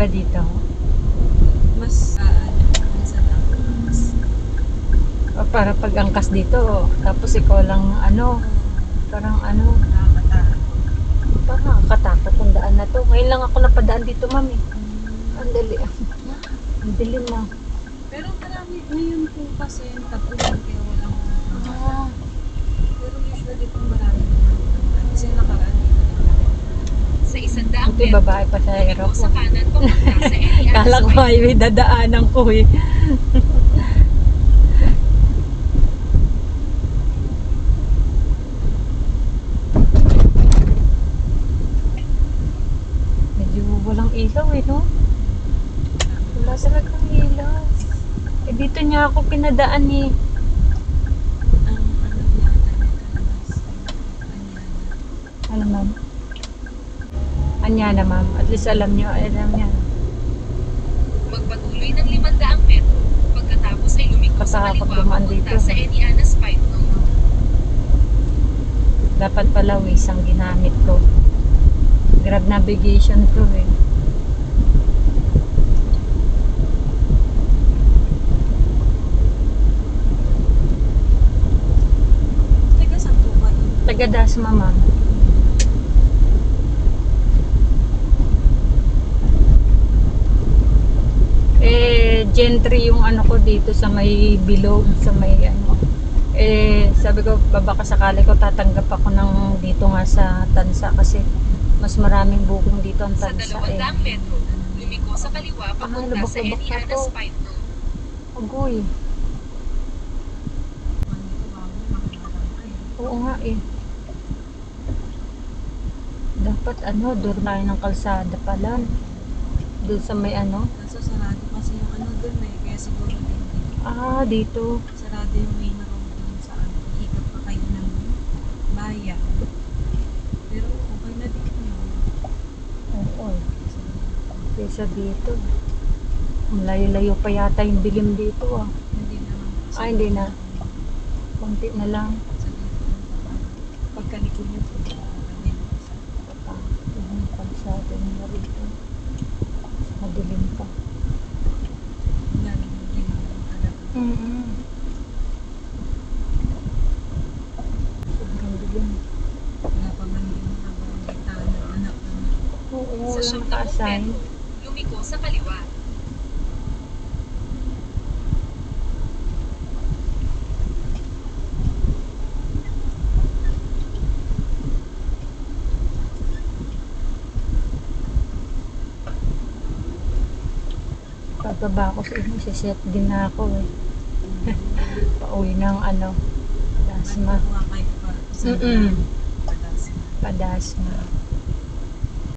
ba dito? Mas minsan angkas. O para pag angkas dito, tapos ikaw lang parang Nakakatakot. parang nakakatakot ang daan na to. Ngayon lang ako napadaan dito, mami. Ang dali. Ang dilim na. Pero marami ngayon po kasi tag-ulan kaya walang Ah, pero usually po marami kasi nakaraan sa 100 buti babae pa sa aero ko. sa kanan papunta sa Eliana Kala ko highway dadaanan ko eh. Medyo walang ilaw eh, no? Wala talagang ilaw. Eh, dito niya ako pinadaan eh. ang ano yata nito Ano, ma'am? Anya na, ma'am. At least alam niya. magpatuloy ng 500 metro pagkatapos ay lumiko sa Pasakapag kaliwa dumaan papunta dito. sa Eliana Spine Road. Dapat pala Waze ang ginamit ko. Grab navigation to eh. Teka, saan po ba doon? Taga-Dasma, ma'am. Gentry yung ano ko dito sa may bilog, sa may ano. Sabi ko, baba ka sakali ko, tatanggap ako ng dito nga sa Tansa kasi mas maraming booking dito ang Sa Tansa 200 eh. metro, lumiko sa kaliwa papunta sa lubak-lubak na Eliana to. Spine Road. Agoy. Oo nga eh. Dapat doon tayo ng kalsada pala. Doon sa may Kaso sarado kasi yung ano doon kaya siguro din dito. sarado yung main road doon sa ano, hikap pa kayo ng bayan. Pero okay na din yun. Oo. Kaysa dito. Ang layo-layo pa yata yung dilim dito ah. Hindi naman kasi. Hindi na. Konti na lang. Sa dito. Pagkalikod niyo po. Yung kalsada na rito. Madilim pa. Sobrang dilim. Wala pa man yung nabang anak Oo, sa walang siyam na naka-assign. metro, lumiko sa kaliwa. Pagbaba ako sa inyo, siset din na ako eh. Pauwi ng Dasma. Kuha kayo pa. Mm-mm. Padas. Padasma.